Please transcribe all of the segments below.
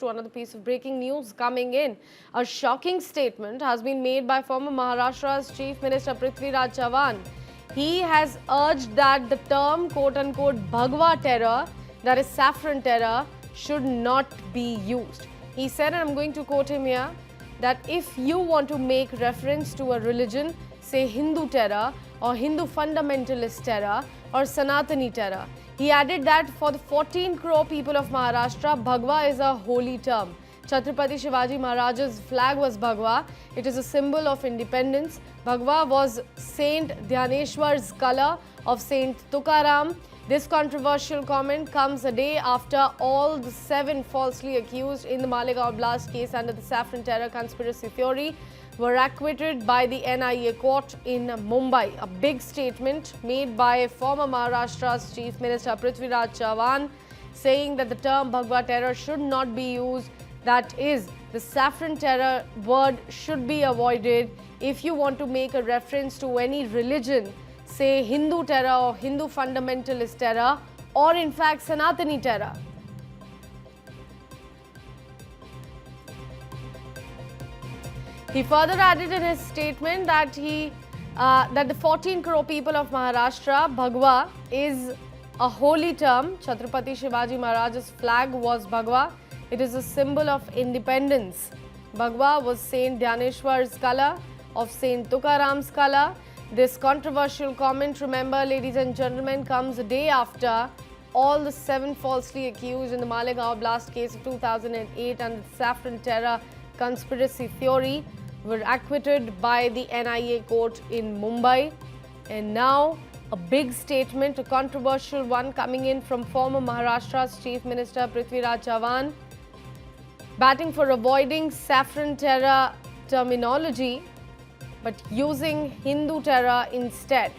to another piece of breaking news coming in. A shocking statement has been made by former Maharashtra's Chief Minister Prithviraj Chavan. He has urged that the term quote-unquote Bhagwa terror, that is saffron terror, should not be used. He said, and I'm going to quote him here, that if you want to make reference to a religion, say Hindu terror or Hindu fundamentalist terror or Sanatani terror, he added that for the 14 crore people of Maharashtra, Bhagwa is a holy term. Chhatrapati Shivaji Maharaj's flag was Bhagwa. It is a symbol of independence. Bhagwa was Saint Dhyaneshwar's color of Saint Tukaram. This controversial comment comes a day after all the 7 falsely accused in the Malegaon blast case under the saffron terror conspiracy theory were acquitted by the NIA court in Mumbai. A big statement made by former Maharashtra's Chief Minister Prithviraj Chavan saying that the term Bhagwa terror should not be used. That is, the saffron terror word should be avoided. If you want to make a reference to any religion, say Hindu terror or Hindu fundamentalist terror, or in fact Sanatani terror. He further added in his statement that that the 14 crore people of Maharashtra, Bhagwa is a holy term. Chhatrapati Shivaji Maharaj's flag was Bhagwa. It is a symbol of independence. Bhagwa was Saint Dhyaneshwar's color, of Saint Tukaram's color. This controversial comment, remember, ladies and gentlemen, comes a day after all the 7 falsely accused in the Malegaon blast case of 2008 under the saffron terror conspiracy theory were acquitted by the NIA court in Mumbai. And now a big statement, a controversial one, coming in from former Maharashtra's Chief Minister Prithviraj Chavan, batting for avoiding saffron terror terminology but using Hindu terror instead.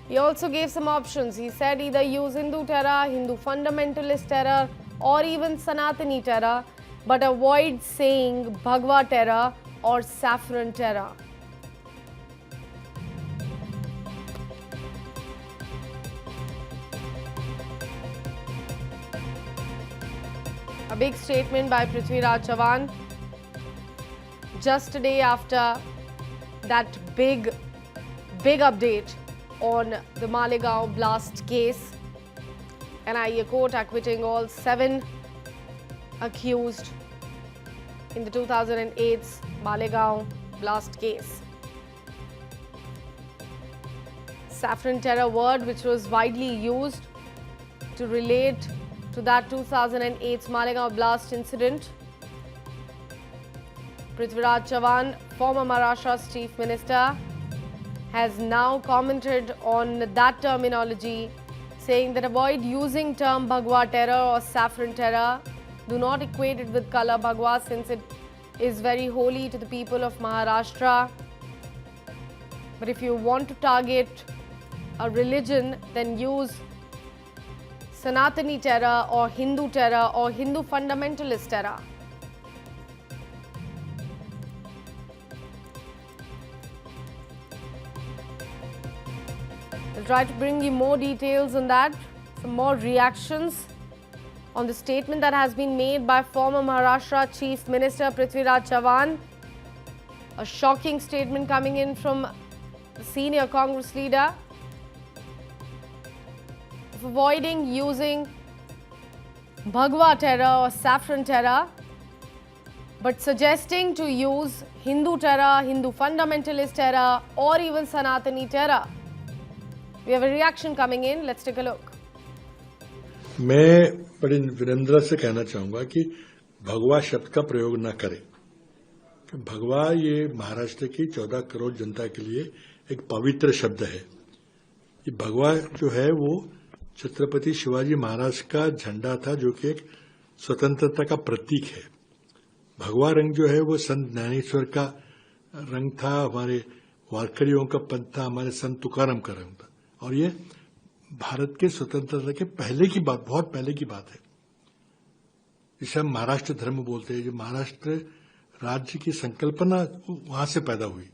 He also gave some options. He said either use Hindu terror, Hindu fundamentalist terror, or even Sanatani terror, but avoid saying Bhagwa terror or saffron terror. A big statement by Prithviraj Chavan just a day after that big update on the Malegaon blast case. NIA court acquitting all 7 accused in the 2008 Malegaon blast case. Saffron terror word, which was widely used to relate to that 2008 Malegaon blast incident. Prithviraj Chavan, former Maharashtra's Chief Minister, has now commented on that terminology, saying that avoid using term Bhagwa terror or saffron terror. Do not equate it with color Bhagwa, since it is very holy to the people of Maharashtra. But if you want to target a religion, then use Sanatani terror or Hindu fundamentalist terror. I'll try to bring you more details on that, some more reactions on the statement that has been made by former Maharashtra Chief Minister Prithviraj Chavan. A shocking statement coming in from the senior Congress leader of avoiding using Bhagwa terror or saffron terror, but suggesting to use Hindu terror, Hindu fundamentalist terror, or even Sanatani terror. We have a reaction coming in. Let's take a look. मैं बड़े विनम्रता से कहना चाहूंगा कि भगवा शब्द का प्रयोग न करें। भगवा ये महाराष्ट्र की 14 करोड़ जनता के लिए एक पवित्र शब्द है। ये भगवा जो है वो छत्रपति शिवाजी महाराज का झंडा था, जो कि एक स्वतंत्रता का प्रतीक है। भगवा रंग जो है वो संत ज्ञानेश्वर का रंग था, हमारे वारकरियों का पंथ था, हमारे संत तुकाराम का रंग था। और ये भारत के स्वतंत्रता के पहले की बात, बहुत पहले की बात है, जिसे हम महाराष्ट्र धर्म बोलते हैं। जो महाराष्ट्र राज्य की संकल्पना वहां से पैदा हुई,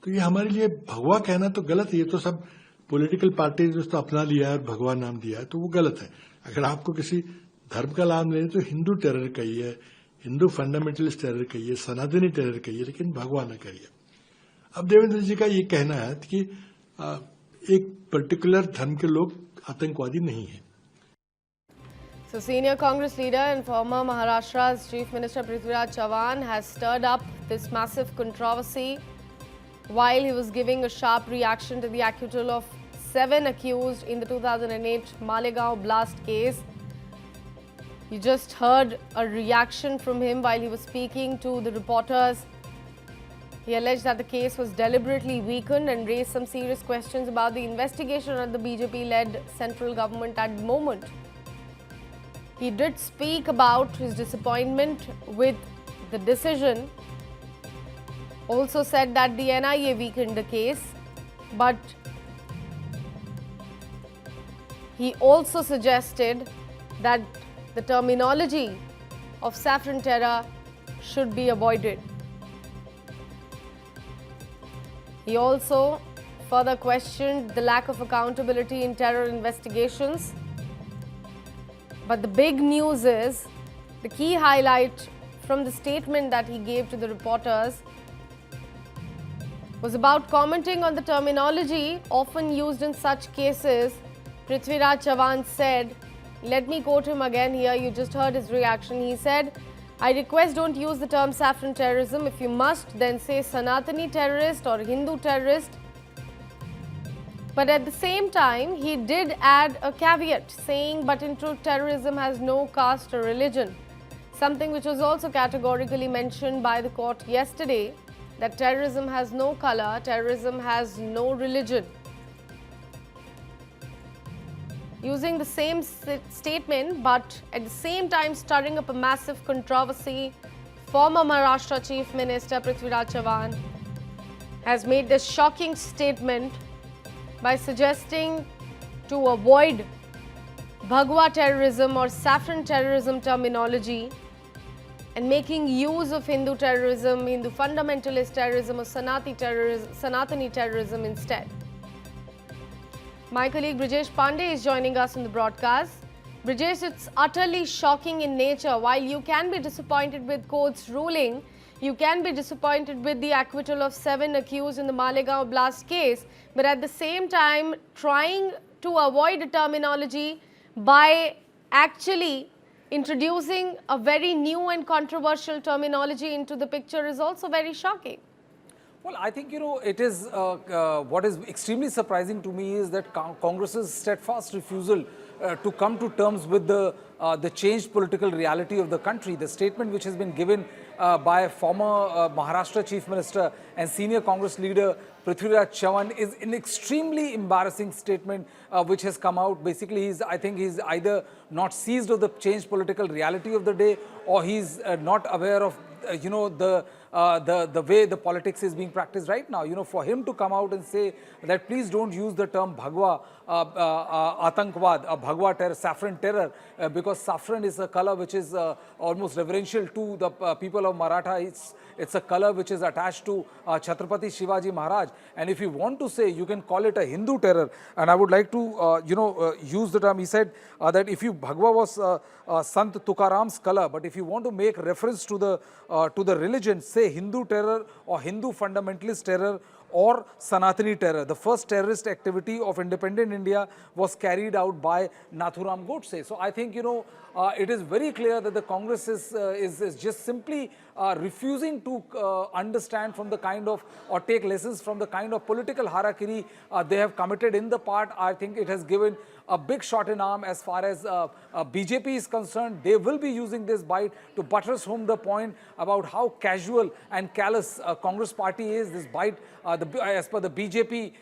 तो ये हमारे लिए भगवा कहना तो गलत है। ये तो सब पॉलिटिकल पार्टी जो तो अपना लिया है और भगवा नाम दिया है, तो वो गलत है। अगर आपको किसी धर्म का नाम लें तो हिंदू टेरर कहिए, हिंदू फंडामेंटलिस्ट टेरर कहिए, सनातनी टेरर कहिए, लेकिन भगवा न करिए। अब देवेंद्र जी का ये कहना है कि एक पर्टिकुलर धर्म के लोग आतंकवादी नहीं है। So senior Congress leader and former Maharashtra's Chief Minister Prithviraj Chavan has stirred up this massive controversy while he was giving a sharp reaction to the acquittal of 7 accused in the 2008 Malegaon blast case. You just heard a reaction from him while he was speaking to the reporters. He alleged that the case was deliberately weakened and raised some serious questions about the investigation of the BJP-led central government at the moment. He did speak about his disappointment with the decision, also said that the NIA weakened the case, but he also suggested that the terminology of saffron terror should be avoided. He also further questioned the lack of accountability in terror investigations. But the big news is, the key highlight from the statement that he gave to the reporters was about commenting on the terminology often used in such cases. Prithviraj Chavan said, let me quote him again here, you just heard his reaction. He said, I request don't use the term saffron terrorism. If you must, then say Sanatani terrorist or Hindu terrorist. But at the same time, he did add a caveat saying, but in truth, terrorism has no caste or religion. Something which was also categorically mentioned by the court yesterday, that terrorism has no color, terrorism has no religion. Using the same statement, but at the same time stirring up a massive controversy, former Maharashtra Chief Minister Prithviraj Chavan has made this shocking statement by suggesting to avoid Bhagwa terrorism or saffron terrorism terminology and making use of Hindu terrorism, Hindu fundamentalist terrorism or Sanatani terrorism instead. My colleague Brijesh Pandey is joining us in the broadcast. Brijesh, it's utterly shocking in nature. While you can be disappointed with court's ruling, you can be disappointed with the acquittal of 7 accused in the Malegaon blast case, but at the same time trying to avoid a terminology by actually introducing a very new and controversial terminology into the picture is also very shocking. Well, I think, it is what is extremely surprising to me is that Congress's steadfast refusal to come to terms with the changed political reality of the country. The statement which has been given by former Maharashtra Chief Minister and senior Congress leader Prithviraj Chavan is an extremely embarrassing statement which has come out. Basically, I think he's either not seized of the changed political reality of the day, or he's not aware of the way the politics is being practiced right now. For him to come out and say that please don't use the term Bhagwa Atankvad, Bhagwa terror, saffron terror, because saffron is a color which is almost reverential to the people of Maratha. It's a color which is attached to Chhatrapati Shivaji Maharaj. And if you want to say, you can call it a Hindu terror. And I would like to, use the term. He said that if Bhagwa was Sant Tukaram's color, but if you want to make reference to the religion, say Hindu terror or Hindu fundamentalist terror or Sanatani terror. The first terrorist activity of independent India was carried out by Nathuram Godse. So I think, it is very clear that the Congress is just simply refusing to understand from the kind of, or take lessons from the kind of political harakiri they have committed in the part. I think it has given a big shot in arm as far as BJP is concerned. They will be using this bite to buttress home the point about how casual and callous Congress party is. This bite, as per the BJP,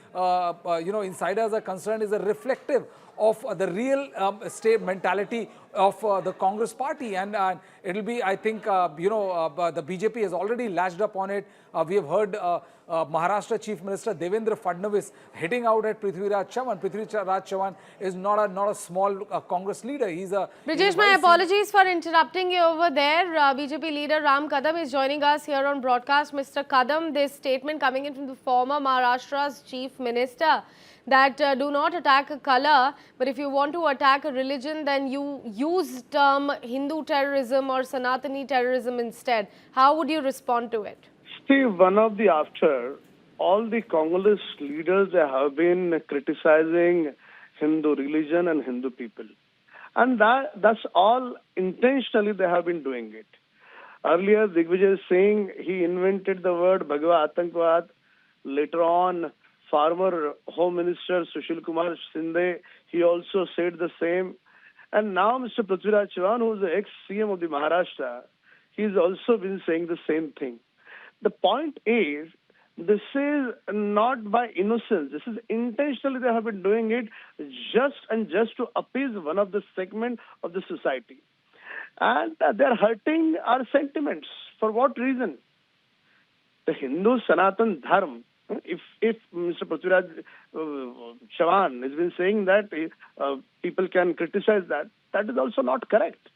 insiders are concerned, is a reflective of the real state mentality of the Congress party, and it will be, I think, the BJP has already latched up on it. We have heard Maharashtra Chief Minister Devendra Fadnavis hitting out at Prithviraj Chavan. Prithviraj Chavan is not a small Congress leader. Brijesh, my apologies for interrupting you over there. BJP leader Ram Kadam is joining us here on broadcast. Mr. Kadam, this statement coming in from the former Maharashtra's Chief Minister, that do not attack a color, but if you want to attack a religion, then you use term Hindu terrorism or Sanatani terrorism instead. How would you respond to it? See, one of the after, all the Congolese leaders, they have been criticizing Hindu religion and Hindu people. And that's all intentionally they have been doing it. Earlier, Digvijay Singh, he invented the word Bhagwa Atangwad. Later on, former Home Minister Sushil Kumar Shinde, he also said the same. And now Mr. Prithviraj Chavan, who is the ex-CM of the Maharashtra, he's also been saying the same thing. The point is, this is not by innocence. This is intentionally they have been doing it just to appease one of the segment of the society. And they're hurting our sentiments. For what reason? The Hindu Sanatan Dharma, if Mr. Prithviraj Chavan has been saying that people can criticize that, that is also not correct.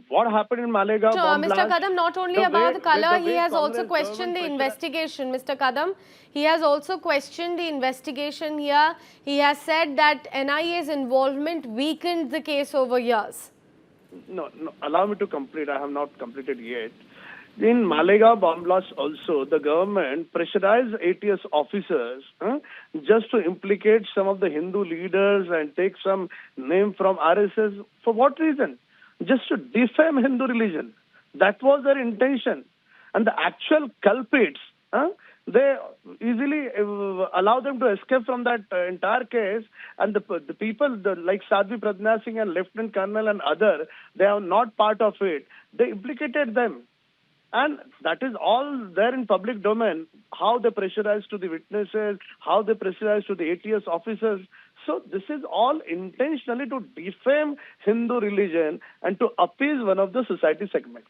What happened in Malegaon So, bomb Mr. blast, Kadam, not only the about way- the color, the he way has also Congress questioned the government investigation. Mr. Kadam, he has also questioned the investigation here. He has said that NIA's involvement weakened the case over years. No, allow me to complete. I have not completed yet. In Malegaon bomb blast also, the government pressurized ATS officers just to implicate some of the Hindu leaders and take some name from RSS. For what reason? Just to defame Hindu religion. That was their intention. And the actual culprits, they easily allow them to escape from that entire case. And the people like Sadhvi Pradnya Singh and Lieutenant Colonel and other, they are not part of it. They implicated them. And that is all there in public domain, how they pressurized to the witnesses, how they pressurized to the ATS officers. So this is all intentionally to defame Hindu religion and to appease one of the society segment.